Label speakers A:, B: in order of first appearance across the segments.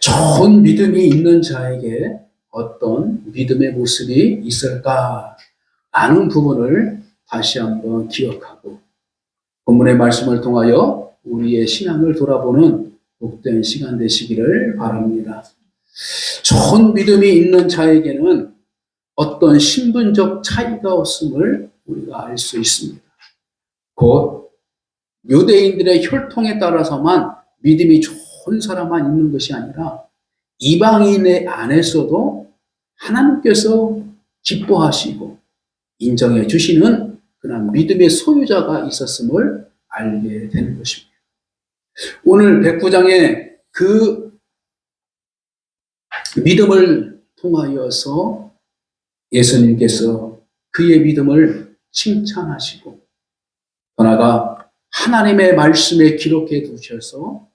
A: 좋은 믿음이 있는 자에게 어떤 믿음의 모습이 있을까 하는 부분을 다시 한번 기억하고 본문의 말씀을 통하여 우리의 신앙을 돌아보는 복된 시간 되시기를 바랍니다. 좋은 믿음이 있는 자에게는 어떤 신분적 차이가 없음을 우리가 알 수 있습니다. 곧 유대인들의 혈통에 따라서만 믿음이 좋은 사람만 있는 것이 아니라 이방인의 안에서도 하나님께서 기뻐하시고 인정해 주시는 그런 믿음의 소유자가 있었음을 알게 되는 것입니다. 오늘 백부장의 그 믿음을 통하여서 예수님께서 그의 믿음을 칭찬하시고 더 나아가 하나님의 말씀에 기록해 두셔서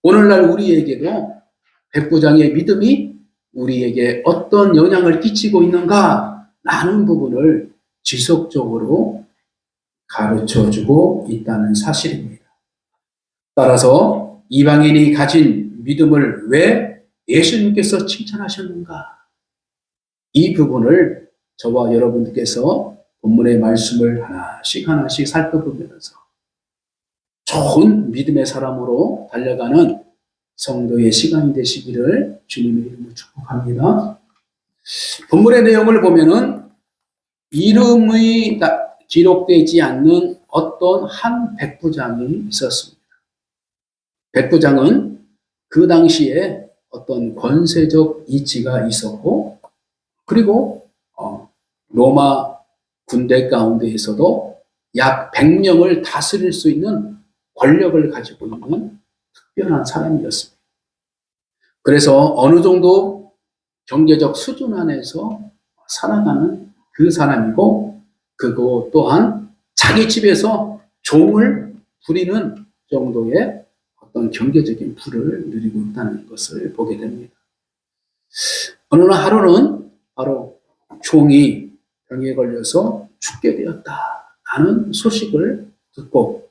A: 오늘날 우리에게도 백부장의 믿음이 우리에게 어떤 영향을 끼치고 있는가 라는 부분을 지속적으로 가르쳐주고 있다는 사실입니다. 따라서 이방인이 가진 믿음을 왜 예수님께서 칭찬하셨는가? 이 부분을 저와 여러분께서 본문의 말씀을 하나씩 살펴보면서 좋은 믿음의 사람으로 달려가는 성도의 시간이 되시기를 주님의 이름으로 축복합니다. 본문의 내용을 보면은 이름이 기록되지 않는 어떤 한 백부장이 있었습니다. 백부장은 그 당시에 어떤 권세적 이치가 있었고 그리고 로마 군대 가운데에서도 약 100명을 다스릴 수 있는 권력을 가지고 있는 특별한 사람이었습니다. 그래서 어느 정도 경제적 수준 안에서 살아가는 그 사람이고 그거 또한 자기 집에서 종을 부리는 정도의 어떤 경제적인 부를 누리고 있다는 것을 보게 됩니다. 어느 하루는 바로 종이 병에 걸려서 죽게 되었다 하는 소식을 듣고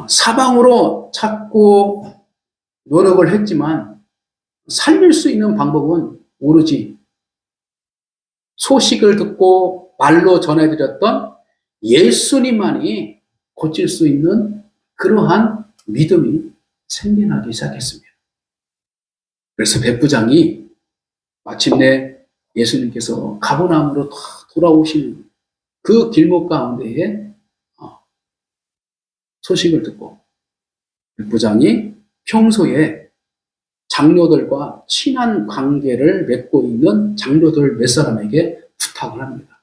A: 사방으로 찾고 노력을 했지만 살릴 수 있는 방법은 오로지 소식을 듣고 말로 전해드렸던 예수님만이 고칠 수 있는 그러한 믿음이 생겨나기 시작했습니다. 그래서 백부장이 마침내 예수님께서 가버나움으로 돌아오시는 그 길목 가운데에 소식을 듣고 백부장이 평소에 장로들과 친한 관계를 맺고 있는 장로들 몇 사람에게 부탁을 합니다.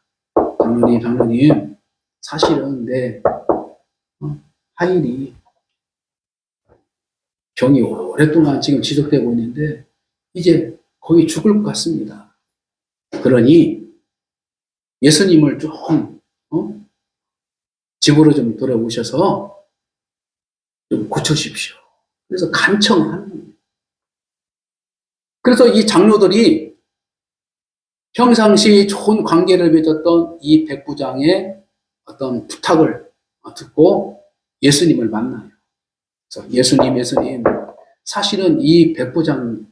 A: 장로님, 사실은 내 하인이 병이 오랫동안 지금 지속되고 있는데 이제 거의 죽을 것 같습니다. 그러니 예수님을 좀 집으로 좀 돌아오셔서 좀 고쳐주십시오. 그래서 간청하는 거예요. 그래서 이 장로들이 평상시 좋은 관계를 맺었던 이 백부장의 어떤 부탁을 듣고 예수님을 만나요. 그래서 예수님, 사실은 이 백부장이라는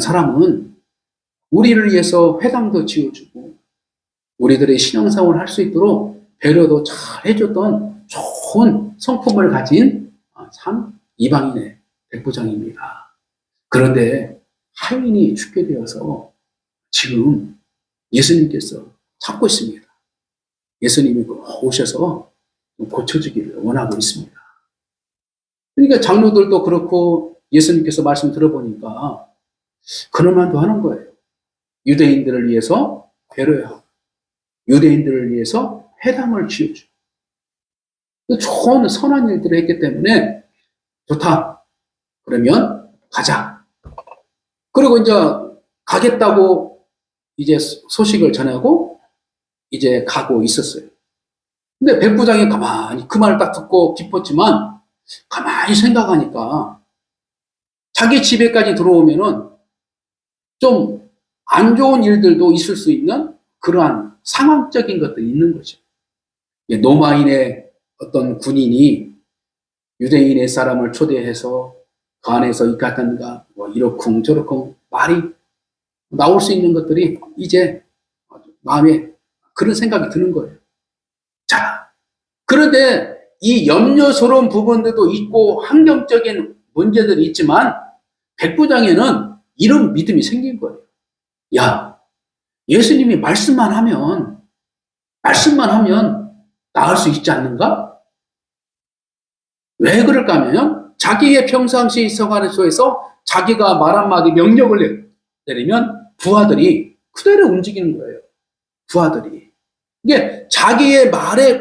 A: 사람은 우리를 위해서 회당도 지어주고 우리들의 신앙생활을 할 수 있도록 배려도 잘 해줬던 좋은 성품을 가진 참 이방인의 백부장입니다. 그런데 하인이 죽게 되어서 지금 예수님께서 찾고 있습니다. 예수님이 오셔서 고쳐주기를 원하고 있습니다. 그러니까 장로들도 그렇고 예수님께서 말씀 들어보니까 그럴만도 하는 거예요. 유대인들을 위해서 배려하고 유대인들을 위해서 회당을 지어주고 좋은 선한 일들을 했기 때문에 좋다. 그러면 가자. 그리고 이제 가겠다고 이제 소식을 전하고 이제 가고 있었어요. 근데 백부장이 가만히 그 말을 딱 듣고 기뻤지만 가만히 생각하니까 자기 집에까지 들어오면은 좀 안 좋은 일들도 있을 수 있는 그러한 상황적인 것들이 있는 거죠. 로마인의 어떤 군인이 유대인의 사람을 초대해서 그 안에서 이까든가 뭐 이러쿵 저러쿵 말이 나올 수 있는 것들이 이제 마음에 그런 생각이 드는 거예요. 자, 그런데 이 염려스러운 부분들도 있고 환경적인 문제들이 있지만 백부장에는 이런 믿음이 생긴 거예요. 야, 예수님이 말씀만 하면 나을 수 있지 않는가? 왜 그럴까 하면 자기의 평상시 생활 속에서 자기가 말 한마디 명령을 내리면 부하들이 그대로 움직이는 거예요. 부하들이. 이게 자기의 말의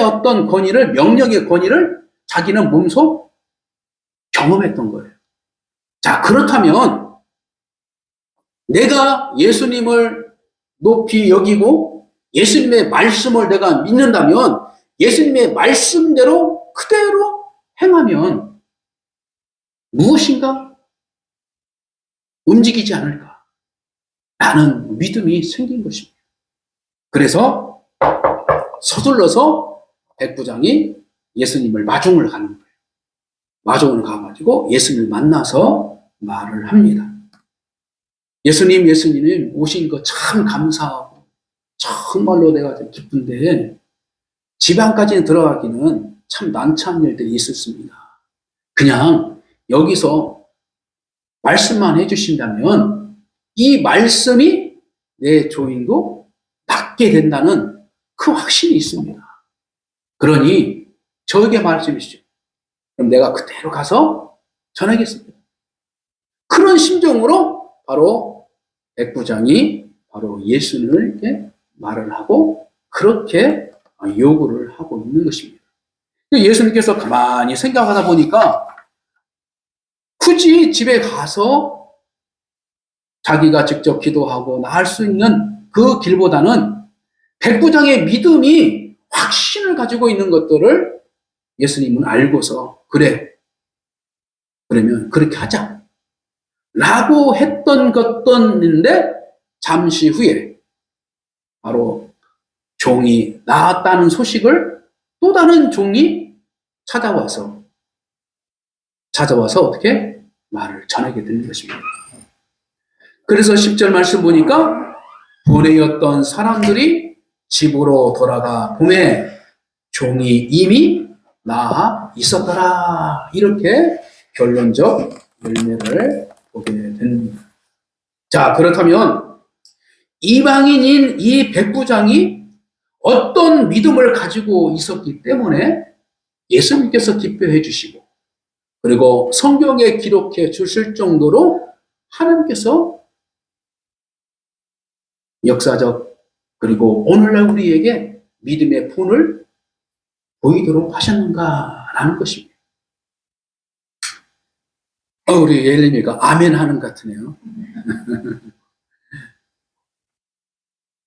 A: 어떤 권위를, 명령의 권위를 자기는 몸소 경험했던 거예요. 자, 그렇다면 내가 예수님을 높이 여기고 예수님의 말씀을 내가 믿는다면 예수님의 말씀대로 그대로 행하면 무엇인가 움직이지 않을까? 라는 믿음이 생긴 것입니다. 그래서 서둘러서 백부장이 예수님을 마중을 가는 거예요. 마중을 가가지고 예수님을 만나서 말을 합니다. 예수님 오신 거 참 감사하고 정말로 내가 좀 기쁜데 지방까지는 들어가기는 참 난처한 일들이 있었습니다. 그냥 여기서 말씀만 해주신다면 이 말씀이 내 조인도 낫게 된다는 그 확신이 있습니다. 그러니 저에게 말씀해 주시죠. 그럼 내가 그대로 가서 전하겠습니다. 그런 심정으로 바로 백부장이 바로 예수님을 말을 하고 그렇게 요구를 하고 있는 것입니다. 예수님께서 가만히 생각하다 보니까 굳이 집에 가서 자기가 직접 기도하고 나을 수 있는 그 길보다는 백부장의 믿음이 확신을 가지고 있는 것들을 예수님은 알고서 그래, 그러면 그렇게 하자 라고 했던 것들인데 잠시 후에 바로 종이 나았다는 소식을 또 다른 종이 찾아와서 어떻게 말을 전하게 되는 것입니다. 그래서 10절 말씀 보니까 보내었던 사람들이 집으로 돌아가 보매 종이 이미 나아 있었더라. 이렇게 결론적 열매를 보게 됩니다. 자, 그렇다면 이방인인 이 백부장이 어떤 믿음을 가지고 있었기 때문에 예수님께서 기뻐해 주시고 그리고 성경에 기록해 주실 정도로 하나님께서 역사적 그리고 오늘날 우리에게 믿음의 본을 보이도록 하셨는가라는 것입니다. 우리 예림이가 아멘 하는 것 같으네요.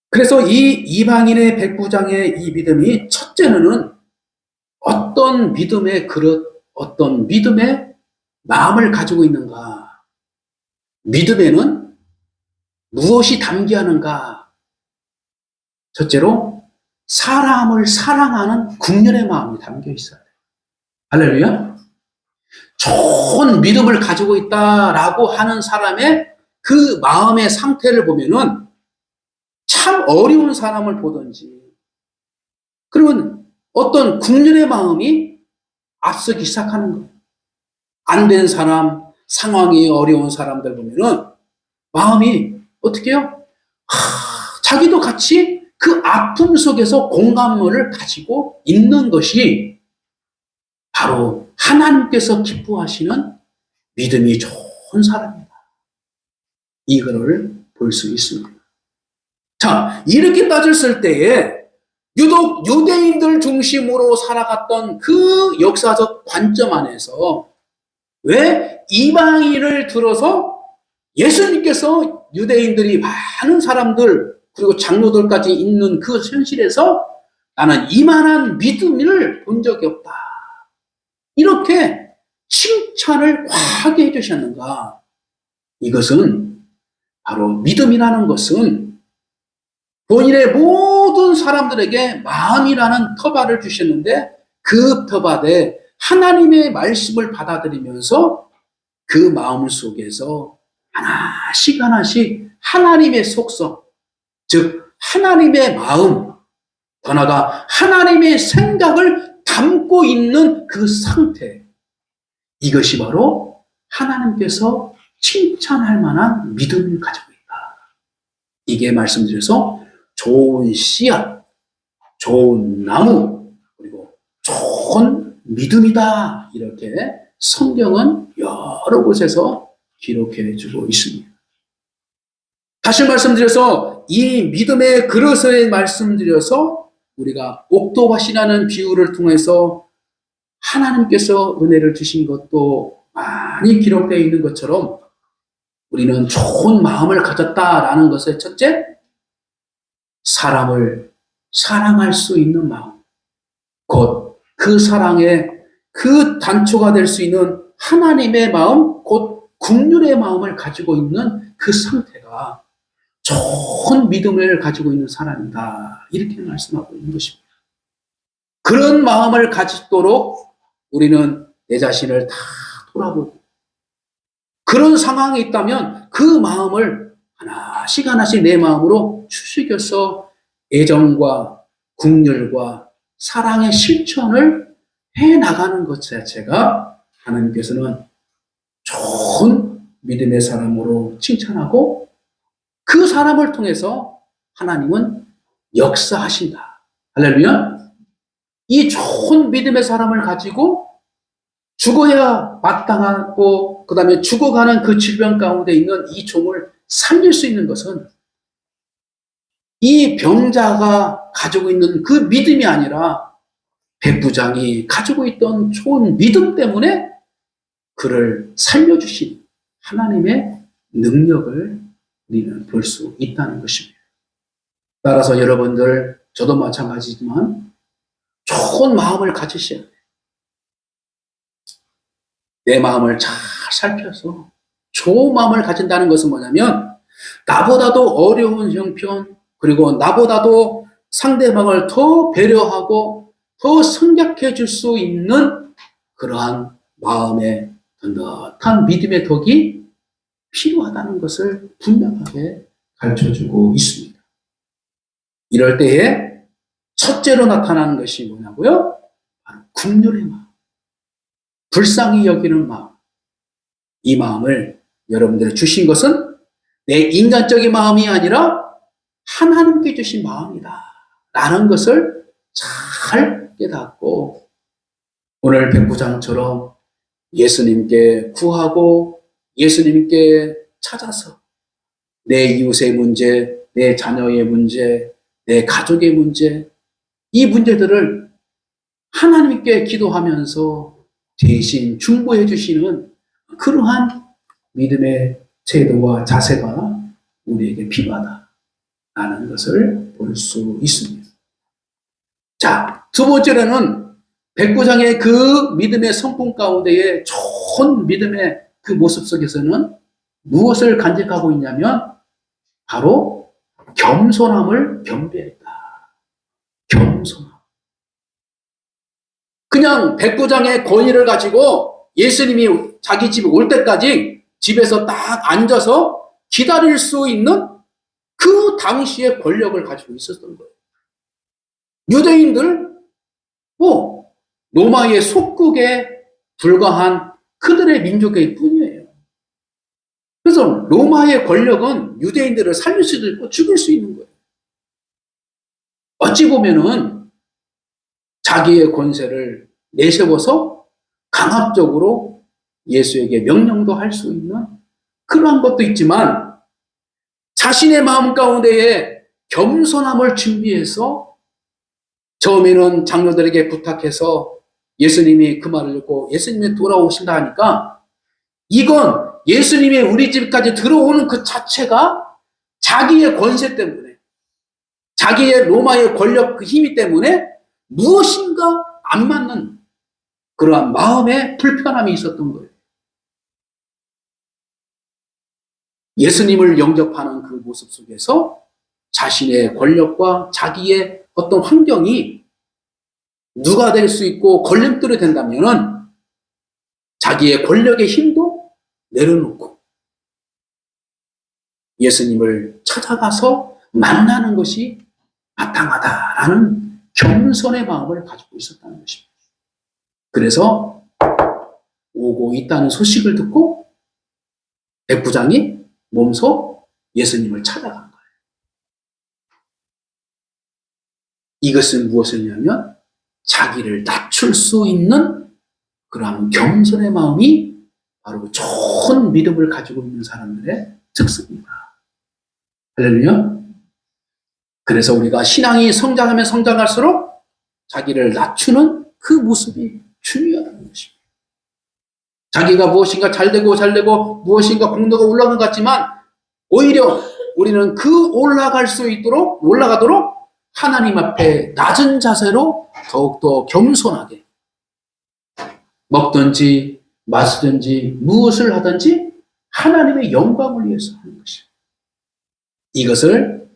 A: 그래서 이 이방인의 백부장의 이 믿음이 첫째는 어떤 믿음의 그릇, 어떤 믿음의 마음을 가지고 있는가? 믿음에는 무엇이 담겨하는가? 첫째로 사람을 사랑하는 국련의 마음이 담겨 있어요. 할렐루야. 좋은 믿음을 가지고 있다라고 하는 사람의 그 마음의 상태를 보면은 참 어려운 사람을 보든지 그러면 어떤 국련의 마음이 앞서기 시작하는 거예요. 안 된 사람, 상황이 어려운 사람들 보면은 마음이 어떻게 해요? 자기도 같이 그 아픔 속에서 공감을 가지고 있는 것이 바로 하나님께서 기뻐하시는 믿음이 좋은 사람이다. 이거를 볼 수 있습니다. 자, 이렇게 따졌을 때에 유독 유대인들 중심으로 살아갔던 그 역사적 관점 안에서 왜 이방인을 들어서 예수님께서 유대인들이 많은 사람들 그리고 장로들까지 있는 그 현실에서 나는 이만한 믿음을 본 적이 없다. 이렇게 칭찬을 과하게 해주셨는가? 이것은 바로 믿음이라는 것은 본인의 모든 사람들에게 마음이라는 터바를 주셨는데 그 터바에 하나님의 말씀을 받아들이면서 그 마음 속에서 하나씩 하나씩 하나님의 속성, 즉 하나님의 마음, 더 나아가 하나님의 생각을 담고 있는 그 상태, 이것이 바로 하나님께서 칭찬할 만한 믿음을 가지고 있다. 이게 말씀드려서 좋은 씨앗, 좋은 나무, 그리고 좋은 믿음이다. 이렇게 성경은 여러 곳에서 기록해 주고 있습니다. 다시 말씀드려서 이 믿음의 그릇에 말씀드려서 우리가 옥도밭이라는 비유를 통해서 하나님께서 은혜를 주신 것도 많이 기록되어 있는 것처럼 우리는 좋은 마음을 가졌다라는 것의 첫째, 사람을 사랑할 수 있는 마음, 곧 그 사랑의 그 단초가 될 수 있는 하나님의 마음, 곧 긍휼의 마음을 가지고 있는 그 상태가 좋은 믿음을 가지고 있는 사람이다. 이렇게 말씀하고 있는 것입니다. 그런 마음을 가지도록 우리는 내 자신을 다 돌아보고 그런 상황이 있다면 그 마음을 하나씩 하나씩 내 마음으로 추스겨서 애정과 긍휼과 사랑의 실천을 해나가는 것 자체가 하나님께서는 좋은 믿음의 사람으로 칭찬하고 그 사람을 통해서 하나님은 역사하신다. 할렐루야. 이 좋은 믿음의 사람을 가지고 죽어야 마땅하고 그 다음에 죽어가는 그 질병 가운데 있는 이 종을 살릴 수 있는 것은 이 병자가 가지고 있는 그 믿음이 아니라 백부장이 가지고 있던 좋은 믿음 때문에 그를 살려주신 하나님의 능력을 우리는 볼 수 있다는 것입니다. 따라서 여러분들, 저도 마찬가지지만 좋은 마음을 가지셔야 돼요. 내 마음을 잘 살펴서 좋은 마음을 가진다는 것은 뭐냐면 나보다도 어려운 형편, 그리고 나보다도 상대방을 더 배려하고 더 생각해 줄 수 있는 그러한 마음의 든든한 믿음의 덕이 필요하다는 것을 분명하게 가르쳐주고 있습니다. 이럴 때에 첫째로 나타나는 것이 뭐냐고요? 바로 긍휼의 마음, 불쌍히 여기는 마음. 이 마음을 여러분들이 주신 것은 내 인간적인 마음이 아니라 하나님께 주신 마음이다 라는 것을 잘 깨닫고 오늘 백부장처럼 예수님께 구하고 예수님께 찾아서 내 이웃의 문제, 내 자녀의 문제, 내 가족의 문제, 이 문제들을 하나님께 기도하면서 대신 중보해 주시는 그러한 믿음의 태도와 자세가 우리에게 필요하다라는 것을 볼 수 있습니다. 자, 두 번째로는 백부장의 그 믿음의 성품 가운데에 좋은 믿음의 그 모습 속에서는 무엇을 간직하고 있냐면 바로 겸손함을 겸비했다. 겸손함. 그냥 백부장의 권위를 가지고 예수님이 자기 집에 올 때까지 집에서 딱 앉아서 기다릴 수 있는 그 당시의 권력을 가지고 있었던 거예요. 유대인들, 로마의 속국에 불과한 그들의 민족의 뿐이에요. 그래서 로마의 권력은 유대인들을 살릴 수도 있고 죽일 수 있는 거예요. 어찌 보면은 자기의 권세를 내세워서 강압적으로 예수에게 명령도 할 수 있는 그러한 것도 있지만 자신의 마음 가운데에 겸손함을 준비해서 처음에는 장로들에게 부탁해서 예수님이 그 말을 듣고 예수님이 돌아오신다 하니까 이건 예수님이 우리 집까지 들어오는 그 자체가 자기의 권세 때문에 자기의 로마의 권력 그 힘이 때문에 무엇인가 안 맞는 그러한 마음의 불편함이 있었던 거예요. 예수님을 영접하는 그 모습 속에서 자신의 권력과 자기의 어떤 환경이 누가 될 수 있고 걸림돌이 된다면은 자기의 권력의 힘도 내려놓고 예수님을 찾아가서 만나는 것이 마땅하다라는 겸손의 마음을 가지고 있었다는 것입니다. 그래서 오고 있다는 소식을 듣고 백부장이 몸소 예수님을 찾아간 거예요. 이것은 무엇이냐면 자기를 낮출 수 있는 그러한 겸손의 마음이 바로 좋은 믿음을 가지고 있는 사람들의 특성입니다. 할렐루야. 그래서 우리가 신앙이 성장하면 성장할수록 자기를 낮추는 그 모습이 중요하다는 것입니다. 자기가 무엇인가 잘되고 무엇인가 공로가 올라간 것 같지만 오히려 우리는 그 올라가도록 하나님 앞에 낮은 자세로 더욱더 겸손하게 먹든지 마시든지 무엇을 하든지 하나님의 영광을 위해서 하는 것입니다. 이것을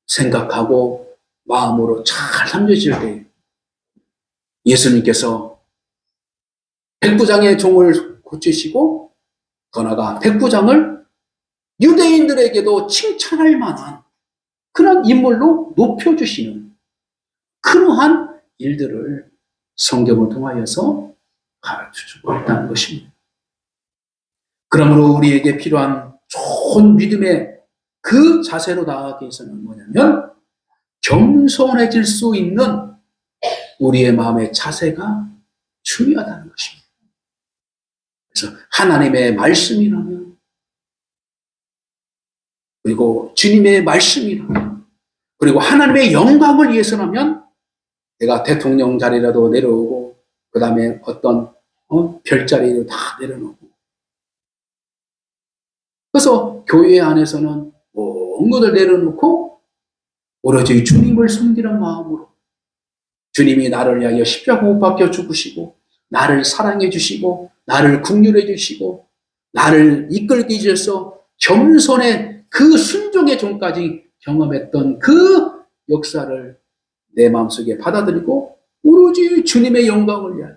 A: 생각하고 마음으로 잘 삼려질 때 예수님께서 백부장의 종을 고치시고 더 나아가 백부장을 유대인들에게도 칭찬할 만한 그런 인물로 높여주시는 그러한 일들을 성경을 통하여서 가르쳐주고 있다는 것입니다. 그러므로 우리에게 필요한 좋은 믿음의 그 자세로 나아가기 위해서는 뭐냐면 겸손해질 수 있는 우리의 마음의 자세가 중요하다는 것입니다. 그래서 하나님의 말씀이라면 그리고 주님의 말씀이라면 그리고 하나님의 영광을 위해서라면 내가 대통령 자리라도 내려오고 그 다음에 어떤 별자리도 다 내려놓고 그래서 교회 안에서는 온 것을 내려놓고 오로지 주님을 섬기는 마음으로 주님이 나를 위하여 십자가 못 박혀 죽으시고 나를 사랑해 주시고 나를 긍휼해 주시고 나를 이끌게 해주셔서 겸손의 그 순종의 종까지 경험했던 그 역사를 내 마음속에 받아들이고 오로지 주님의 영광을 위하여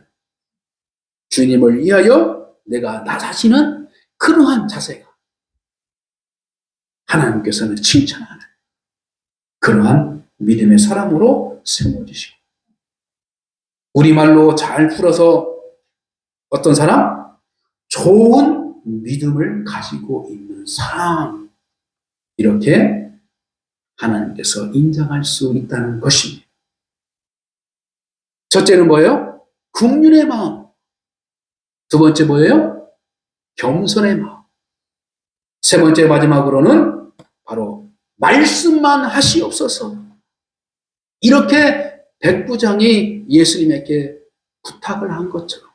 A: 주님을 위하여 내가 낮아지는 그러한 자세가 하나님께서는 칭찬하는 그러한 믿음의 사람으로 세워주시고 우리말로 잘 풀어서 어떤 사람? 좋은 믿음을 가지고 있는 사람 이렇게 하나님께서 인정할 수 있다는 것입니다. 첫째는 뭐예요? 긍휼의 마음. 두 번째 뭐예요? 겸손의 마음. 세 번째 마지막으로는 바로 말씀만 하시옵소서. 이렇게 백부장이 예수님에게 부탁을 한 것처럼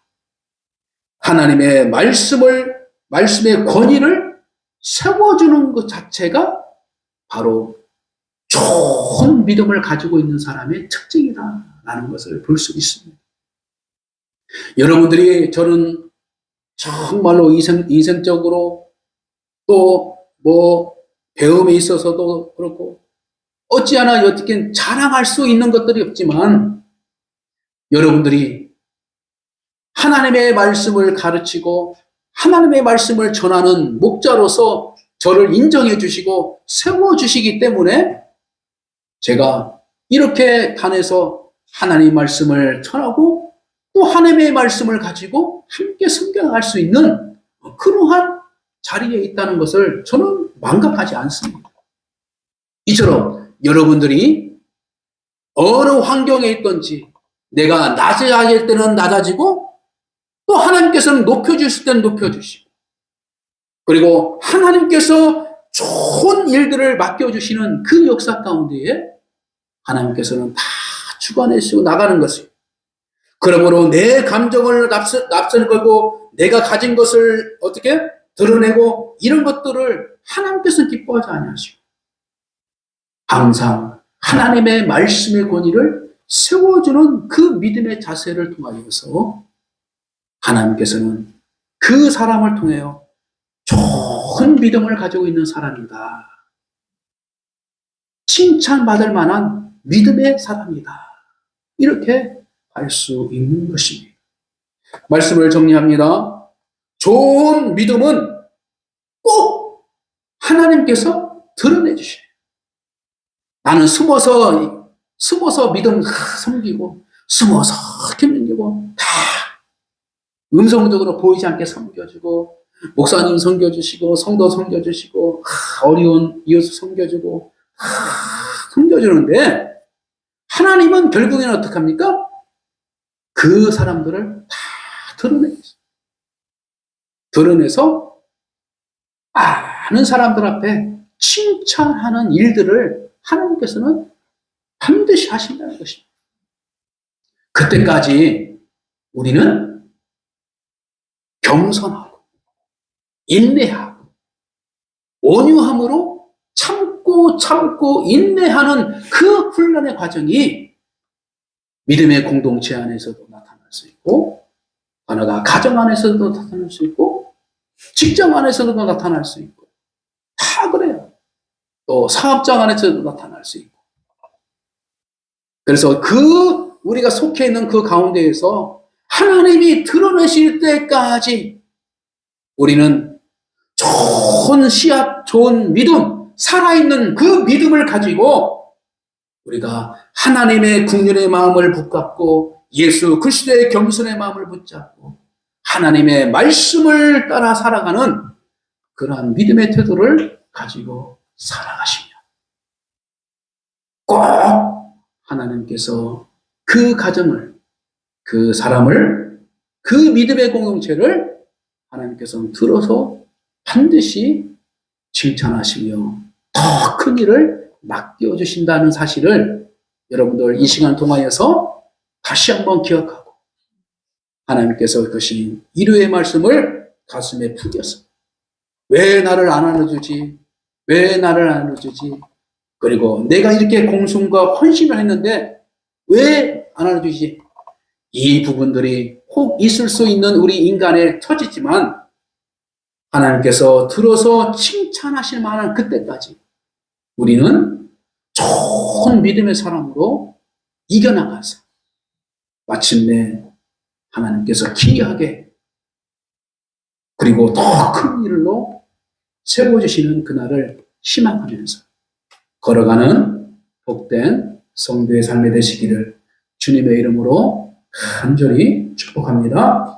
A: 하나님의 말씀의 권위를 세워주는 것 자체가 바로 좋은 믿음을 가지고 있는 사람의 특징이다라는 것을 볼 수 있습니다. 여러분들이 저는 정말로 인생적으로 또 배움에 있어서도 그렇고 어찌하나 어떻게 자랑할 수 있는 것들이 없지만 여러분들이 하나님의 말씀을 가르치고 하나님의 말씀을 전하는 목자로서 저를 인정해 주시고 세워 주시기 때문에 제가 이렇게 단에서 하나님의 말씀을 전하고 또 하나님의 말씀을 가지고 함께 성경할 수 있는 그러한 자리에 있다는 것을 저는 망각하지 않습니다. 이처럼 여러분들이 어느 환경에 있든지 내가 낮아야 할 때는 낮아지고 또 하나님께서는 높여주실 때는 높여주시고 그리고 하나님께서 좋은 일들을 맡겨주시는 그 역사 가운데에 하나님께서는 다 주관해주시고 나가는 것이에요. 그러므로 내 감정을 납세를 걸고 내가 가진 것을 어떻게 드러내고 이런 것들을 하나님께서 기뻐하지 아니하시고 항상 하나님의 말씀의 권위를 세워주는 그 믿음의 자세를 통하여서 하나님께서는 그 사람을 통하여 좋은 믿음을 가지고 있는 사람이다. 칭찬받을 만한 믿음의 사람이다. 이렇게 알 수 있는 것입니다. 말씀을 정리합니다. 좋은 믿음은 꼭 하나님께서 드러내 주셔요. 나는 숨어서 믿음 섬기고, 숨어서 섬기고, 다 음성적으로 보이지 않게 섬겨주고, 목사님 섬겨주시고, 성도 섬겨주시고, 어려운 이웃 섬겨주고, 섬겨주는데, 하나님은 결국에는 어떻게 합니까? 그 사람들을 다 드러내서 많은 사람들 앞에 칭찬하는 일들을 하나님께서는 반드시 하신다는 것입니다. 그때까지 우리는 겸손하고 인내하고 온유함으로 참고 인내하는 그 훈련의 과정이 믿음의 공동체 안에서도 나타날 수 있고, 하나가 가정 안에서도 나타날 수 있고, 직장 안에서도 나타날 수 있고, 다 그래요. 또 사업장 안에서도 나타날 수 있고. 그래서 우리가 속해 있는 그 가운데에서 하나님이 드러내실 때까지 우리는 좋은 씨앗, 좋은 믿음, 살아있는 그 믿음을 가지고 우리가 하나님의 국률의 마음을 붙잡고 예수 그리스도의 겸손의 마음을 붙잡고 하나님의 말씀을 따라 살아가는 그러한 믿음의 태도를 가지고 살아가시며 꼭 하나님께서 그 가정을, 그 사람을, 그 믿음의 공동체를 하나님께서 들어서 반드시 칭찬하시며 더 큰 일을 맡겨주신다는 사실을 여러분들 이 시간 통하여서 다시 한번 기억하고 하나님께서 그것이 이루의 말씀을 가슴에 푸겨서 왜 나를 안 안아주지? 왜 나를 안 안아주지? 그리고 내가 이렇게 공순과 헌신을 했는데 왜 안 안아주지? 이 부분들이 혹 있을 수 있는 우리 인간의 처지지만 하나님께서 들어서 칭찬하실 만한 그때까지 우리는 좋은 믿음의 사람으로 이겨나가서 마침내 하나님께서 기이하게 그리고 더 큰 일로 세워주시는 그날을 희망하면서 걸어가는 복된 성도의 삶이 되시기를 주님의 이름으로 간절히 축복합니다.